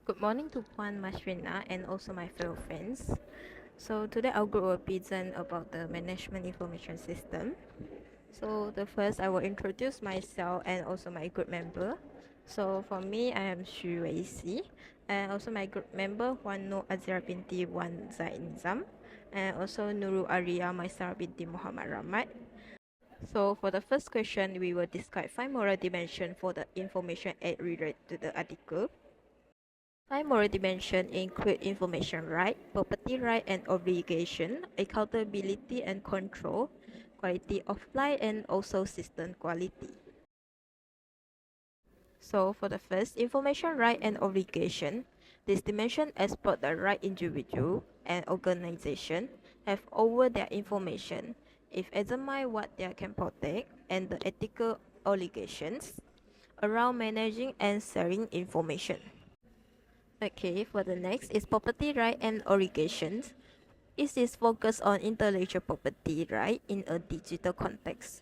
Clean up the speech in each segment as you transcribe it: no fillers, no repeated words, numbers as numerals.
Good morning to Puan Mashrina and also my fellow friends. So today our group will present about the management information system. So the first I will introduce myself and also my group member. So for me I am Xu Weisi and also my group member Wan Nur Azira binti Wan Zaid Nizam and also Nurul Arya Maisara binti Muhammad Rahmat. So for the first question we will describe 5 moral dimensions for the information aid related to the article. 5 moral dimensions include information right, property right and obligation, accountability and control, quality of life, and also system quality. So for the first, information right and obligation, this dimension exploit the right individual and organization have over their information if examine what they can protect and the ethical obligations around managing and sharing information. Okay, for the next is property right and obligations. It is focused on intellectual property right in a digital context.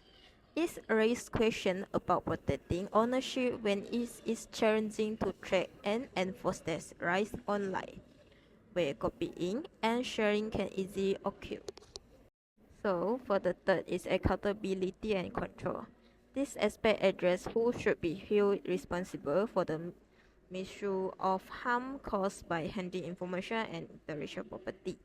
It raises questions about protecting ownership when it is challenging to track and enforce these rights online, where copying and sharing can easily occur. So, for the third is accountability and control. This aspect addresses who should be held responsible for the misuse of harm caused by handling information and intellectual property.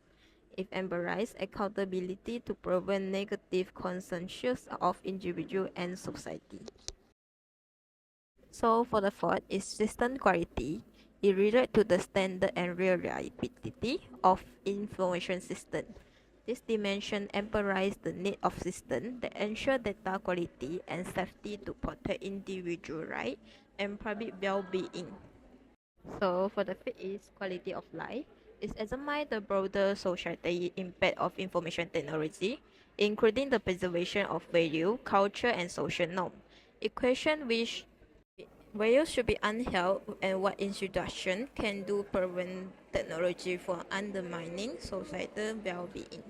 It embraces accountability to prevent negative consequences of individual and society. So for the fourth is system quality. It relates to the standard and reliability of information system. This dimension emphasizes the need of systems that ensure data quality and safety to protect individual rights and public well-being. So for the fifth is quality of life. It examines the broader society impact of information technology, including the preservation of value, culture, and social norm. It questions which values should be upheld and what institution can do prevent technology from undermining societal well-being.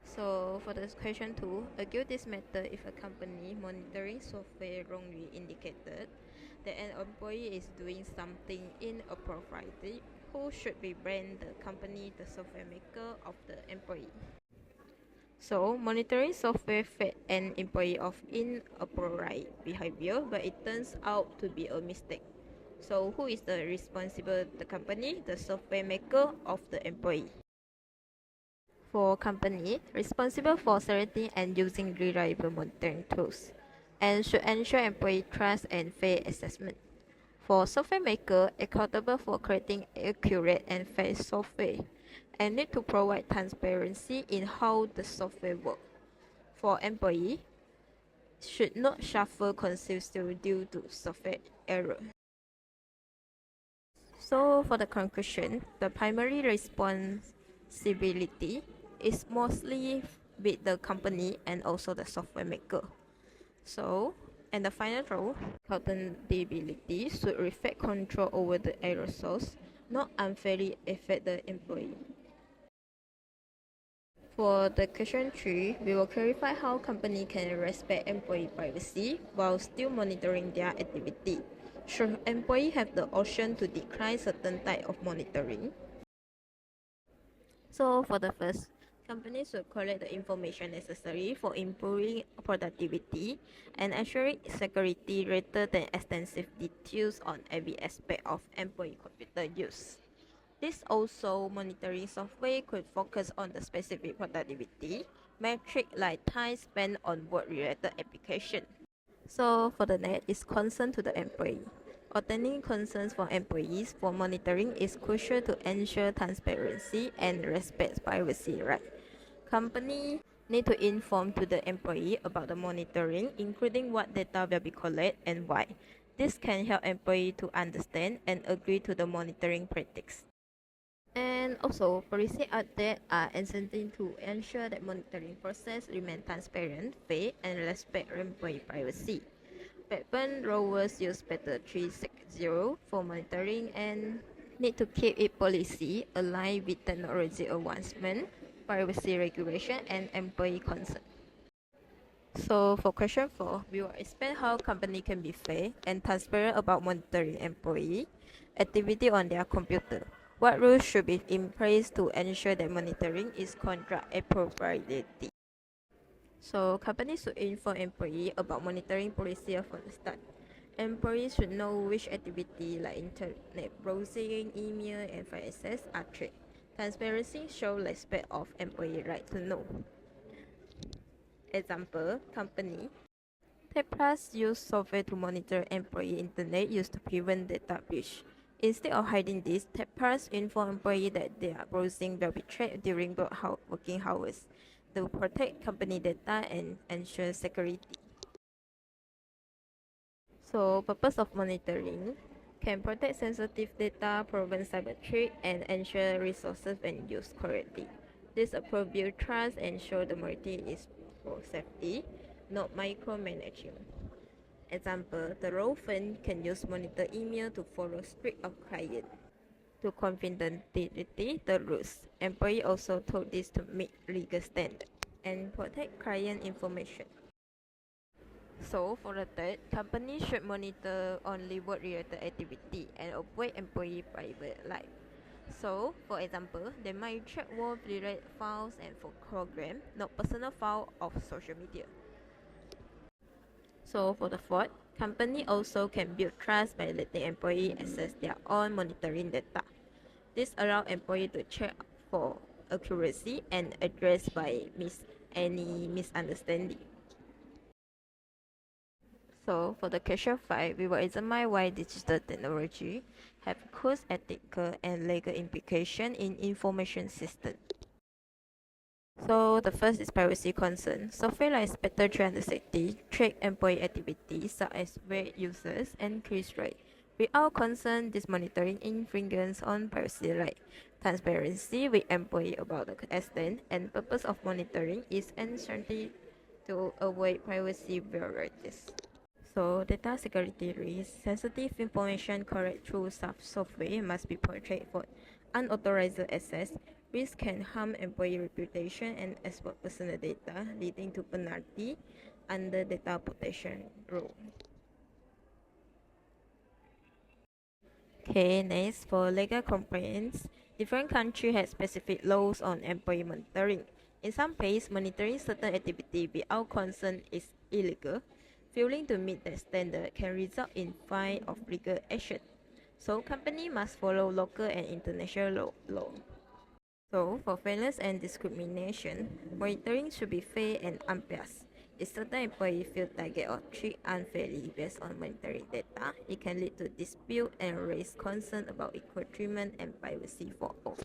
So for this question 2, argue this matter if a company monitoring software wrongly indicated that an employee is doing something inappropriate, who should be blamed, the company, the software maker, of the employee? So monitoring software fed an employee of inappropriate behavior, but it turns out to be a mistake. So who is the responsible? The company, the software maker, of the employee? For company responsible for selecting and using reliable monitoring tools and should ensure employee trust and fair assessment. For software maker accountable for creating accurate and fair software and need to provide transparency in how the software works. For employee should not suffer consequences due to software error. So for the conclusion, the primary responsibility is mostly with the company and also the software maker. So, and the final role, accountability should reflect control over the error source, not unfairly affect the employee. For the question 3, we will clarify how company can respect employee privacy while still monitoring their activity. Should employee have the option to decline certain type of monitoring? So for the first, companies should collect the information necessary for improving productivity and ensuring security rather than extensive details on every aspect of employee computer use. This also monitoring software could focus on the specific productivity metric like time spent on work-related application. So for the next is concern to the employee. Obtaining concerns from employees for monitoring is crucial to ensure transparency and respect privacy rights. Company need to inform to the employee about the monitoring, including what data will be collected and why. This can help employee to understand and agree to the monitoring practice. And also, policy updates are essential to ensure that monitoring process remain transparent, fair, and respect employee privacy. Backbone rowers use Better 360 for monitoring and need to keep its policy aligned with technology advancement, privacy regulation, and employee consent. So for question 4, we will explain how company can be fair and transparent about monitoring employee activity on their computer. What rules should be in place to ensure that monitoring is conducted appropriately? So companies should inform employees about monitoring policy from the start. Employees should know which activity like internet browsing, email, and file access are tracked. Transparency shows respect of employee right to know. Example, company TechPlus use software to monitor employee internet use to prevent data breach. Instead of hiding this, TechPlus inform employee that their browsing will be tracked during working hours to protect company data and ensure security. So, purpose of monitoring can protect sensitive data, prevent cyber threat, and ensure resources when used correctly. This approach builds trust and ensure the monitor is for safety, not micromanaging. Example, the law firm can use monitor email to follow strict of client. To confidentiality the rules. Employee also told this to meet legal standard and protect client information. So for the third, companies should monitor only work-related activity and avoid employee private life. So, for example, they might check work-related files and for program, not personal file of social media. So for the fourth, company also can build trust by letting employee access their own monitoring data. This allows employee to check for accuracy and address by any misunderstanding. So for the question 5, we will examine why digital technology have cost, ethical, and legal implication in information system. So the first is privacy concern. Software like Spectre 360 track employee activities such as web users and case rate. Without concern, this monitoring infringes on privacy right. Transparency with employee about the extent and purpose of monitoring is essential to avoid privacy violations. So, data security risk. Sensitive information collected through software must be protected for unauthorized access. Risk can harm employee reputation and export personal data, leading to penalty under data protection rule. Okay, next for legal complaints. Different countries have specific laws on employee monitoring. In some cases, monitoring certain activity without consent is illegal. Failing to meet that standard can result in fine of legal action. So, company must follow local and international law. So, for fairness and discrimination, monitoring should be fair and unbiased. If certain employees feel targeted or treated unfairly based on monitoring data, it can lead to dispute and raise concern about equal treatment and privacy for all.